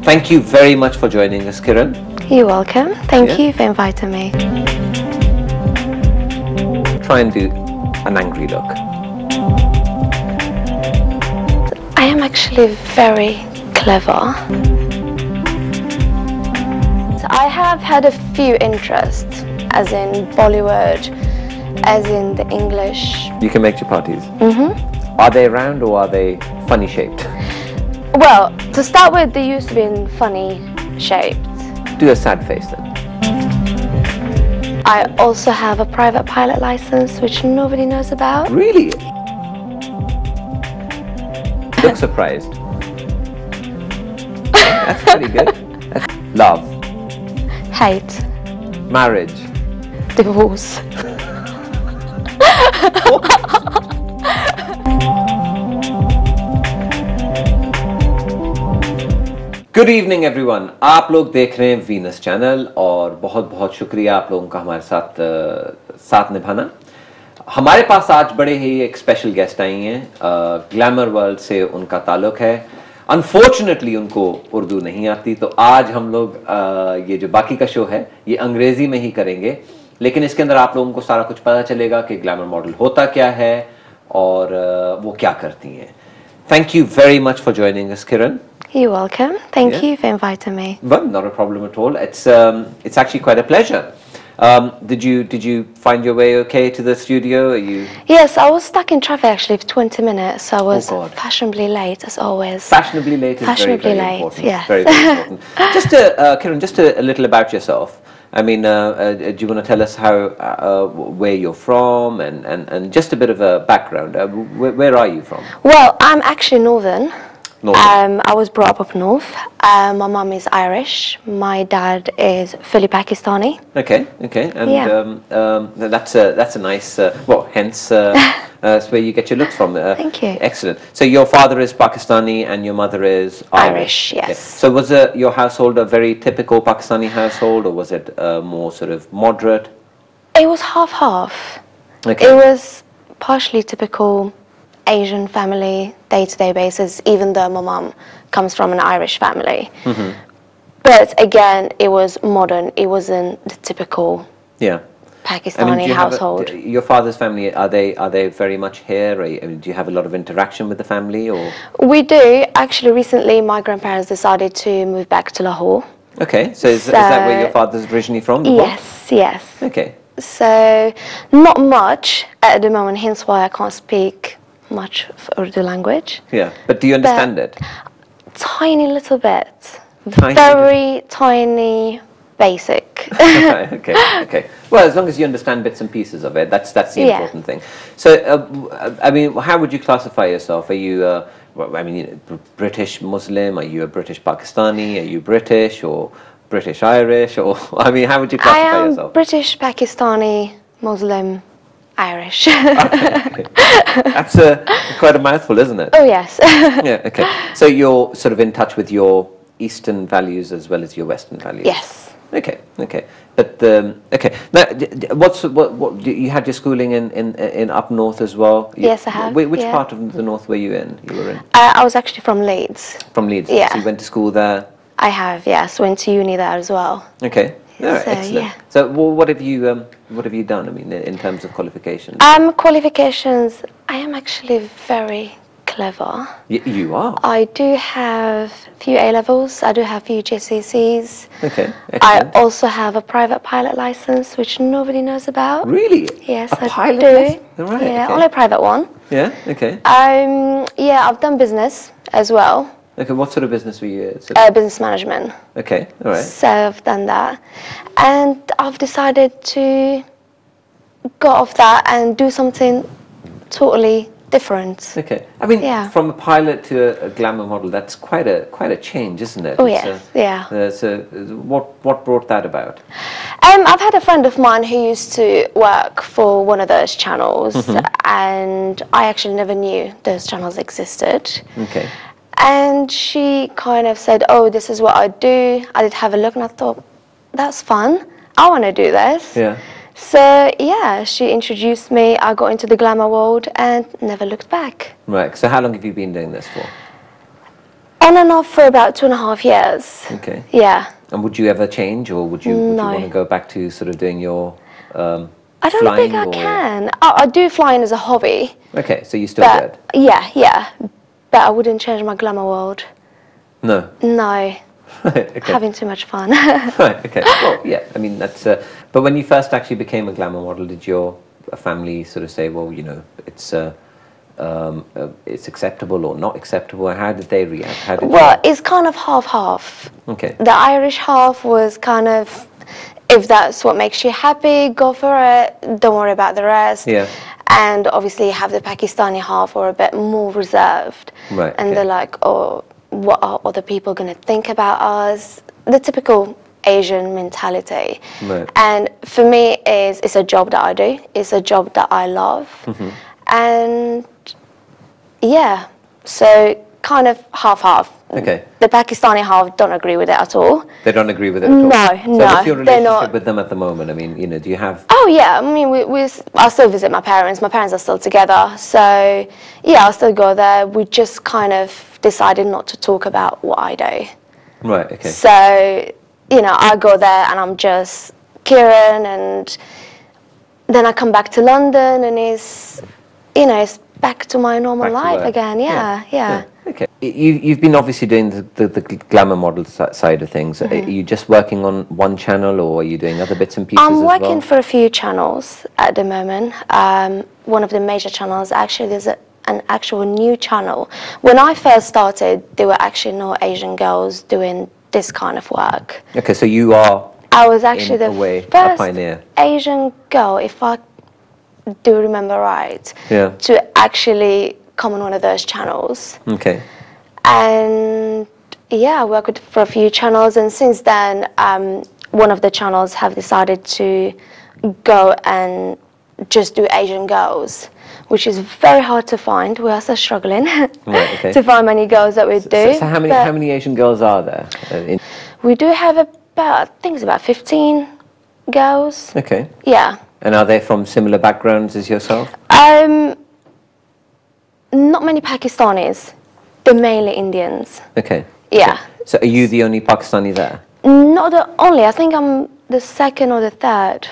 Thank you very much for joining us, Kiran. You're welcome. Thank you for inviting me. Try and do an angry look. I am actually very clever. So I have had a few interests, as in Bollywood, as in the English. You can make chapatis. Are they round or are they funny shaped? Well, to start with, they used to be in funny shaped. Do a sad face then. I also have a private pilot license, which nobody knows about. Really? Look surprised. That's pretty good. Love. Hate. Marriage. Divorce. Good evening everyone, आप लोग देख रहे हैं Venus channel और बहुत बहुत शुक्रिया आप लोगों का हमारे साथ निभाना। हमारे पास आज बड़े ही एक स्पेशल गेस्ट आई हैं, ग्लैमर वर्ल्ड से उनका ताल्लुक है। अनफॉर्चुनेटली उनको उर्दू नहीं आती, तो आज हम लोग ये जो बाकी का शो है ये अंग्रेजी में ही करेंगे, लेकिन इसके अंदर आप लोगों को सारा कुछ पता चलेगा कि ग्लैमर मॉडल होता क्या है और वो क्या करती हैं। Thank you very much for joining us, Kiran. You're welcome. Thank you for inviting me. Well, not a problem at all. It's actually quite a pleasure. Did you find your way okay to the studio? Are you? Yes, I was stuck in traffic actually for 20 minutes, so I was fashionably late as always. Fashionably late is very important. Yes. Very, very important. Just Kiran, just a little about yourself. I mean, do you want to tell us where you're from and just a bit of a background? Where are you from? Well, I'm actually Northern. I was brought up north. My mum is Irish. My dad is fully Pakistani. Okay, and that's a nice hence that's where you get your looks from. Thank you. Excellent. So your father is Pakistani and your mother is Irish. Yes. Okay. So was your household a very typical Pakistani household, or was it more sort of moderate? It was half-half. Okay. It was partially typical Asian family, day-to-day basis, even though my mum comes from an Irish family. But again, it was modern. It wasn't the typical Pakistani household. Your father's family, are they very much here? Do you have a lot of interaction with the family? Or we do. Actually, recently my grandparents decided to move back to Lahore. Okay, so is that where your father's originally from? Yes. Okay. So not much at the moment, hence why I can't speak much for Urdu language. Yeah, but do you understand it? Tiny little bit. Very tiny, basic. Okay. Well, as long as you understand bits and pieces of it, that's the important thing. So, I mean, how would you classify yourself? Are you, British Muslim? Are you a British Pakistani? Are you British or British Irish? Or I mean, how would you classify yourself? I am British Pakistani Muslim Irish. That's quite a mouthful, isn't it? Oh yes. Yeah. Okay. So you're sort of in touch with your Eastern values as well as your Western values. Yes. Okay. But okay. Now, what you had your schooling in up north as well? Yes, I have. Which part of the north were you in? I was actually from Leeds. From Leeds. Yeah. So you went to school there. I have. Yes, went to uni there as well. Okay. All right, So, excellent. yeah. So what have you done? I mean, in terms of qualifications. Qualifications. I am actually very clever. You are. I do have a few A levels. I do have a few GCSEs. Okay. I Excellent. also have a private pilot license, which nobody knows about. Really? Yes, a I pilot do. license? Right. Yeah, Okay. only a private one. Yeah. Okay. Yeah, I've done business as well. Okay. What sort of business were you in? Business management. Okay. All right. So I've done that, and I've decided to go off that and do something totally different. Okay. I mean, Yeah. from a pilot to a glamour model, that's quite a change, isn't it? Oh It's yes, yeah. So what brought that about? I've had a friend of mine who used to work for one of those channels, and I actually never knew those channels existed. Okay. And she kind of said, "Oh, this is what I do." I did have a look, and I thought, "That's fun. I want to do this." Yeah. So yeah, she introduced me. I got into the glamour world and never looked back. Right. So how long have you been doing this for? On and off for about 2.5 years. Okay. Yeah. And would you ever change, or would you want to go back to sort of doing your I don't flying? think I can. I do flying as a hobby. Okay, so you still do it? Yeah, yeah. But I wouldn't change my glamour world. No. No. Right. Okay. Having too much fun. Right. Okay. Well, yeah. I mean, that's. But when you first actually became a glamour model, did your family sort of say, well, you know, it's acceptable or not acceptable? How did they react? How did Well, it's kind of half-half. Okay. The Irish half was kind of, if that's what makes you happy, go for it. Don't worry about the rest. Yeah. And obviously you have the Pakistani half, who are a bit more reserved. Right. And okay. they're like, oh, what are other people going to think about us? The typical Asian mentality. Right. And for me, it's a job that I do. It's a job that I love. Mm-hmm. And yeah, so kind of half-half. Okay. The Pakistani half don't agree with it at all. They don't agree with it at all? No, so no. what's your They're relationship not with them at the moment? I mean, you know, do you have... Oh yeah, I mean, I still visit my parents. My parents are still together. So yeah, I'll still go there. We just kind of decided not to talk about what I do. Right, okay. So, you know, I go there and I'm just Kiran, and then I come back to London and it's back to my normal life again. Yeah. Okay. You've been obviously doing the glamour model side of things. Mm-hmm. Are you just working on one channel, or are you doing other bits and pieces as I'm well? working for a few channels at the moment. One of the major channels, actually, there's an actual new channel. When I first started, there were actually no Asian girls doing this kind of work. Okay, so you are... I was actually the a first pioneer. Asian girl, if I do remember right, Yeah. to actually come on one of those channels. Okay. And yeah, I worked for a few channels, and since then, one of the channels have decided to go and just do Asian girls, which is very hard to find. We are still struggling Right, okay. to find many girls that we do. So how many Asian girls are there? We do have about, I think it's about 15 girls. Okay. Yeah. And are they from similar backgrounds as yourself? Not many Pakistanis. They're mainly Indians. Okay. Yeah. Okay. So are you the only Pakistani there? Not the only. I think I'm the second or the third.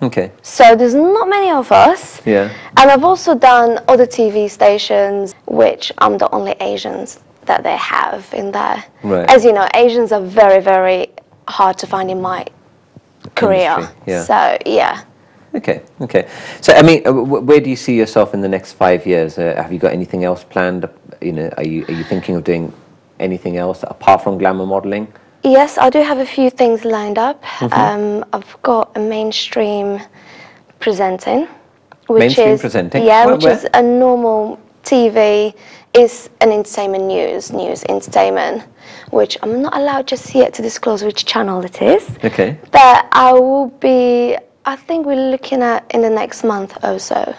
Okay. So there's not many of us. Yeah. And I've also done other TV stations, which I'm the only Asians that they have in there. Right. As you know, Asians are very, very hard to find in my career. Industry, yeah. So, yeah. Okay, okay. So, I mean, where do you see yourself in the next 5 years? Have you got anything else planned? You know, are you thinking of doing anything else apart from glamour modeling? Yes, I do have a few things lined up. Mm-hmm. I've got a mainstream presenting, which Mainstream is presenting? yeah, Where? which is a normal TV. Is an entertainment news entertainment, which I'm not allowed just yet to disclose which channel it is. Okay. But I will be. I think we're looking at in the next month or so.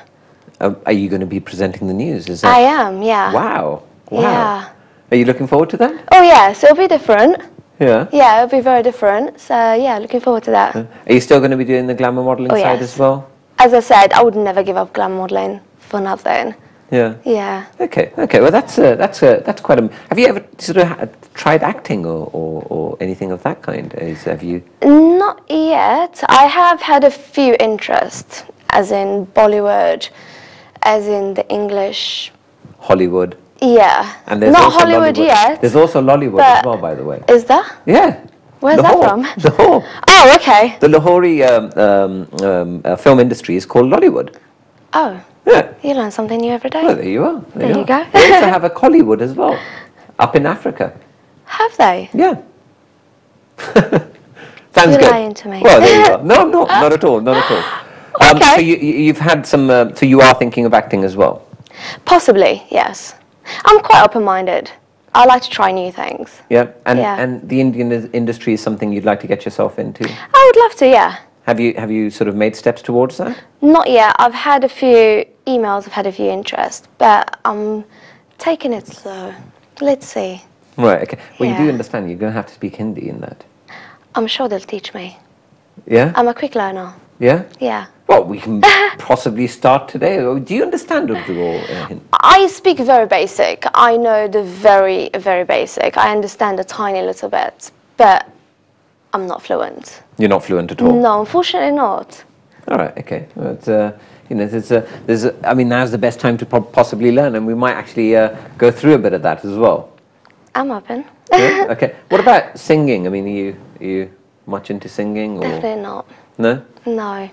Are you going to be presenting the news? Is that? I am. Yeah. Wow. Wow. Yeah. Are you looking forward to that? Oh yes, it'll be different. Yeah. Yeah, it'll be very different. So yeah, looking forward to that. Are you still going to be doing the glamour modeling side yes. as well? As I said, I would never give up glam modeling for nothing. Yeah. Yeah. Okay. Okay. Well, that's quite a. Have you ever sort of tried acting or anything of that kind? Have you? Not yet. I have had a few interests, as in Bollywood, as in the English. Hollywood. Yeah. And there's not also Hollywood Lollywood. yet. There's also Lollywood as well, by the way. Is that? Yeah. Where's Lahore. that from? Lahore. Oh, okay. The Lahori film industry is called Lollywood. Oh. Yeah. You learn something new every day. Well, there you are. There you go. They also have a Collywood as well, up in Africa. Have they? Yeah. Sounds You're good. lying to me. Well, there you are. No, not at all. Not at all. Okay. So you've had some. So you are thinking of acting as well. Possibly, yes. I'm quite open-minded. I like to try new things. Yeah. And Yeah. and the Indian industry is something you'd like to get yourself into. I would love to, yeah. Have you sort of made steps towards that? Not yet. I've had a few emails, I've had a few interests, but I'm taking it slow. Let's see. Right. Okay. Well, you do Yeah. understand. You're going to have to speak Hindi in that. I'm sure they'll teach me. Yeah. I'm a quick learner. Yeah? Yeah. Well, we can possibly start today. Do you understand Urdu or Hindi? I speak very basic. I know the very, very basic. I understand a tiny little bit, but I'm not fluent. You're not fluent at all? No, unfortunately not. All right, okay. Well, you know, I mean, now's the best time to possibly learn, and we might actually go through a bit of that as well. I'm open. Yeah? Okay. What about singing? I mean, are you much into singing? Or? Definitely not. No? No.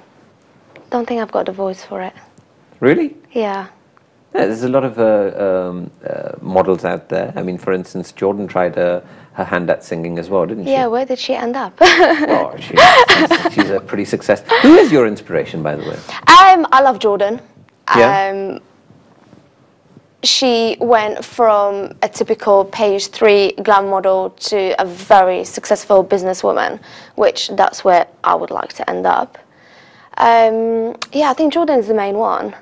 Don't think I've got the voice for it. Really? Yeah. Yeah, there's a lot of models out there. I mean, for instance, Jordan tried her hand at singing as well, didn't she? Yeah, where did she end up? Well, she's a pretty success. Who is your inspiration, by the way? I love Jordan. Yeah. She went from a typical page 3 glam model to a very successful businesswoman, which that's where I would like to end up. Yeah, I think Jordan is the main one.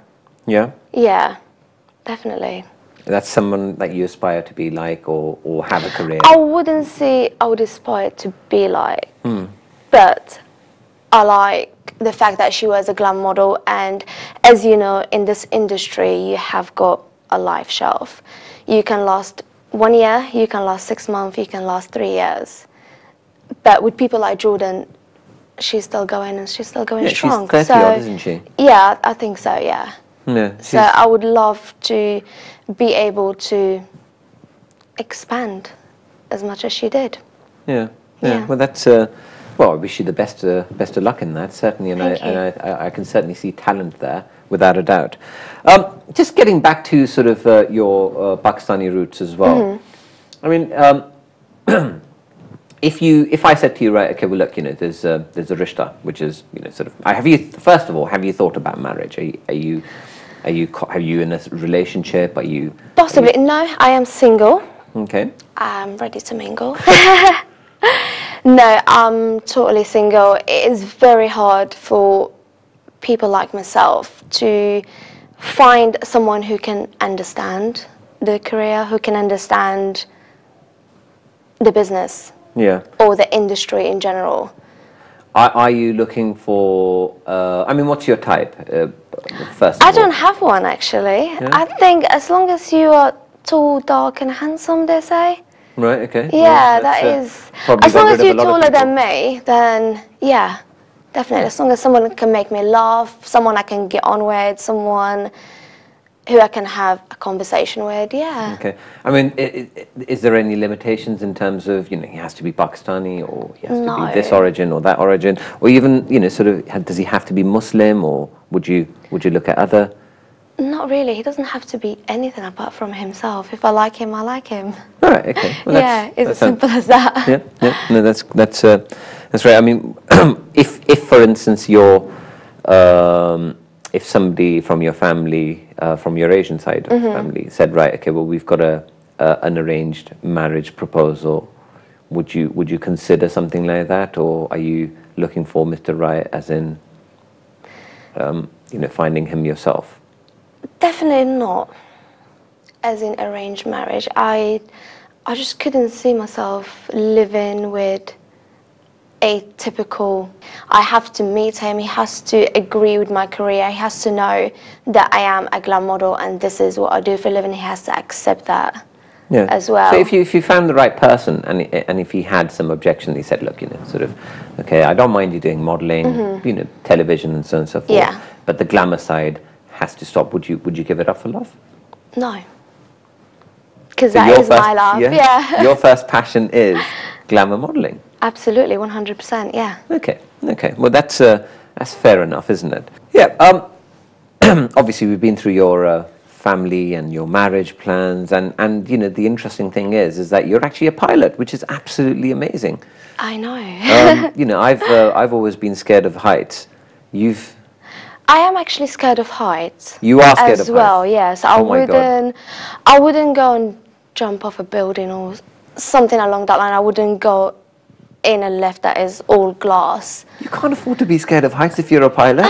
Yeah? Yeah, definitely. That's someone that you aspire to be like or have a career? I wouldn't say I would aspire to be like, but I like the fact that she was a glam model, and as you know, in this industry, you have got a life shelf. You can last 1 year, you can last 6 months, you can last 3 years. But with people like Jordan, she's still going and she's still going strong. She's 30 odd, isn't she? Yeah, I think so, yeah. Yeah. So I would love to be able to expand as much as she did. Yeah. Yeah. Well, that's well, I wish you the best of luck in that, certainly, and Thank you. I can certainly see talent there, without a doubt. Just getting back to sort of your Pakistani roots as well. I mean, if I said to you, right, okay, well, look, you know, there's a rishta, which is, you know, sort of. First of all, have you thought about marriage? Are you in a relationship? Are you Possibly. No, I am single. okay? I'm ready to mingle. No, I'm totally single. It is very hard for people like myself to find someone who can understand the career, who can understand the business. Yeah. Or the industry in general. Are you looking for? I mean, what's your type? First. I don't have one actually. Yeah? I think as long as you are tall, dark, and handsome, they say. Right. Okay. Yeah, that is. As long as you're taller than me, then yeah, definitely. As long as someone can make me laugh, someone I can get on with, someone who I can have a conversation with, yeah. Okay. I mean, is there any limitations in terms of, you know, he has to be Pakistani or he has to be this origin or that origin, or even, you know, sort of, does he have to be Muslim, or would you look at other? Not really. He doesn't have to be anything apart from himself. If I like him, I like him. All right. Okay. Well, yeah, it's as simple as that. Yeah. Yeah. No, that's right. I mean, if for instance if somebody from your family, from your Asian side of the family, said, right, okay, well, we've got an arranged marriage proposal, would you consider something like that, or are you looking for Mr. Right, as in, you know, finding him yourself? Definitely not as in arranged marriage. I just couldn't see myself living with a typical. I have to meet him, he has to agree with my career, he has to know that I am a glam model and this is what I do for a living, he has to accept that as well. So if you found the right person and if he had some objection, he said, look, you know, sort of, okay, I don't mind you doing modelling, you know, television and so on and so forth, but the glamour side has to stop, would you give it up for love? No. Because that is my love, yeah. Your first passion is glamour modelling? Absolutely, 100%, yeah. Okay. Well, that's fair enough, isn't it? Yeah. Obviously, we've been through your family and your marriage plans, and you know, the interesting thing is that you're actually a pilot, which is absolutely amazing. I know. You know, I've always been scared of heights. I am actually scared of heights. You are scared of heights? As well, yes. I wouldn't go and jump off a building or something along that line. I wouldn't go in a lift that is all glass. You can't afford to be scared of heights if you're a pilot.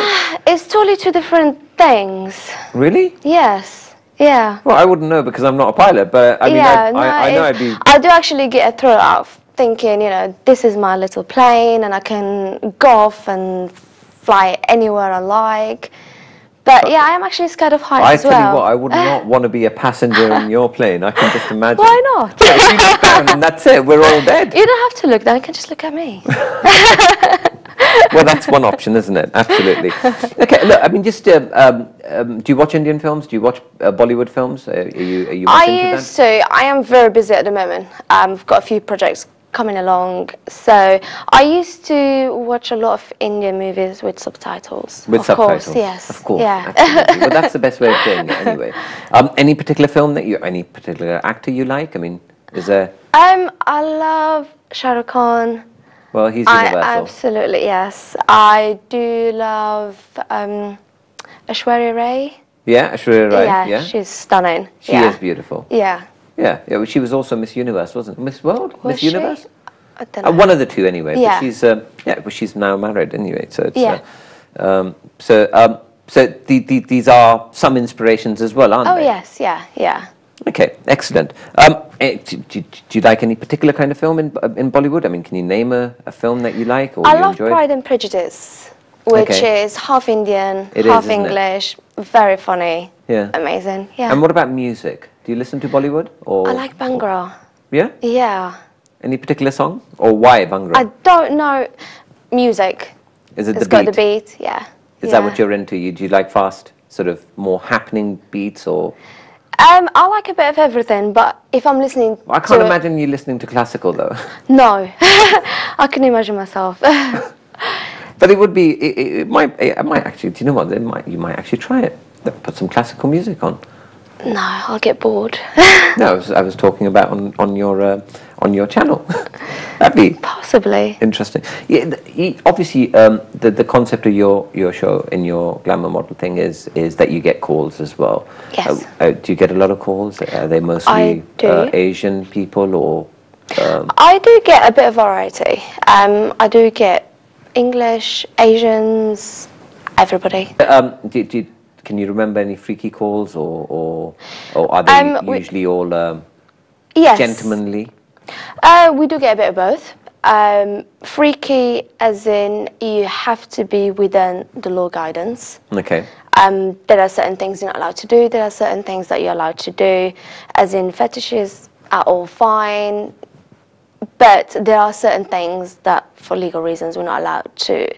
It's totally two different things. Really? Yes. Yeah. Well, I wouldn't know because I'm not a pilot, but I mean, I know I'd be... I do actually get a thrill out of thinking, you know, this is my little plane and I can go off and fly anywhere I like. But yeah, I am actually scared of heights as well. I tell you what, I would not want to be a passenger in your plane. I can just imagine. Why not? If you look down and that's it, we're all dead. You don't have to look down, you can just look at me. Well, that's one option, isn't it? Absolutely. Okay, look, I mean, just do you watch Indian films? Do you watch Bollywood films? Are you much into used to. I am very busy at the moment. I've got a few projects coming along. So I used to watch a lot of Indian movies with subtitles. With subtitles? Course, yes. Of course, yeah. absolutely. Well, that's the best way of doing it anyway. Any particular film any particular actor you like? I mean, is there... I love Shah Rukh Khan. Well, he's universal. Absolutely, yes. I do love Aishwarya Rai. Yeah, Aishwarya Rai. Yeah, she's stunning. She is beautiful. Yeah. Yeah, well, she was also Miss Universe, wasn't it? Miss World? Was Miss Universe? I don't know. One of the two, anyway. Yeah. But she's well, she's now married, anyway. So it's, yeah. So these are some inspirations as well, aren't they? Oh yes, yeah. Okay, excellent. Do you like any particular kind of film in Bollywood? I mean, can you name a film that you like or I you love enjoy? Pride and Prejudice, which is half Indian, half English, very funny. Yeah. Amazing. Yeah. And what about music? Do you listen to Bollywood? Or I like Bhangra. Yeah? Yeah. Any particular song? Or why Bhangra? I don't know music. Is it It's the beat? got the beat, yeah. Is that what you're into? Do you like fast, sort of more happening beats or...? I like a bit of everything, but if I'm listening I can't imagine you listening to classical, though. No. I can imagine myself. But it would be... It might actually... Do you know what? You might actually try it. Put some classical music on. No, I'll get bored. No, I was talking about on your channel. That'd be possibly interesting. Yeah, obviously, the concept of your show and your glamour model thing is that you get calls as well. Yes. Do you get a lot of calls? Are they mostly Asian people or? I do get a bit of variety. I do get English, Asians, everybody. Can you remember any freaky calls or are they usually all yes. gentlemanly? We do get a bit of both. Freaky as in you have to be within the law guidance. Okay. There are certain things you're not allowed to do. There are certain things that you're allowed to do. As in fetishes are all fine. But there are certain things that for legal reasons we're not allowed to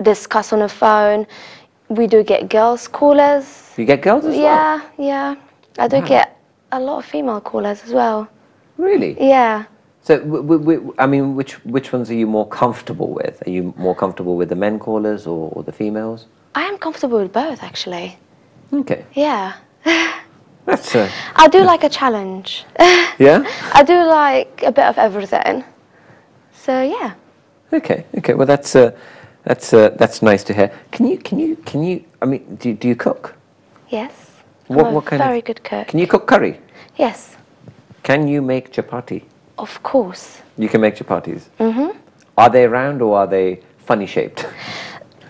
discuss on the phone. We do get girls callers. You get girls as well? Yeah. I do get a lot of female callers as well. Really? Yeah. So, I mean, which ones are you more comfortable with? Are you more comfortable with the men callers or the females? I am comfortable with both, actually. Okay. Yeah. That's I do like a challenge. Yeah? I do like a bit of everything. So, yeah. Okay. Well, that's nice to hear. Can you? I mean, do you cook? Yes. What kind of? Very good cook. Can you cook curry? Yes. Can you make chapati? Of course. You can make chapatis. Mhm. Are they round or are they funny shaped?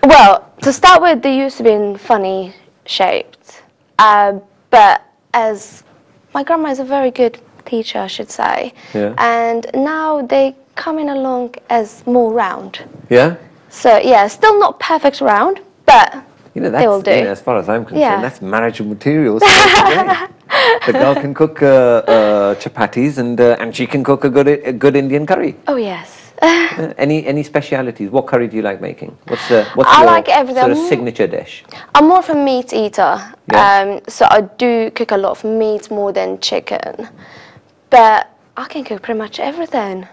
Well, to start with, they used to be funny shaped, but as my grandma is a very good teacher, I should say, and now they coming along as more round. Yeah. So yeah, still not perfect round, but they will do. As far as I'm concerned, that's marriage material. The girl can cook chapatis and she can cook a good Indian curry. Oh yes. Any specialities? What curry do you like making? What's your like everything. sort of signature dish? I'm more of a meat eater, Yeah. so I do cook a lot of meat more than chicken, but I can cook pretty much everything.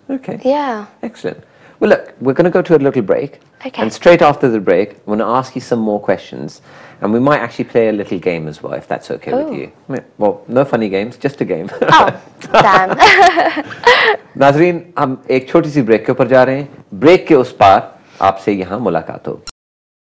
Okay. Yeah. Excellent. Well, look, we're going to go to a little break. Okay. And straight after the break, I'm going to ask you some more questions. And we might actually play a little game as well, if that's okay with you. Well, no funny games, just a game. Oh, damn. नाजरीन, हम एक छोटी सी break के ऊपर जा रहे हैं. Break के उस पार आपसे यहाँ मुलाकात होगी.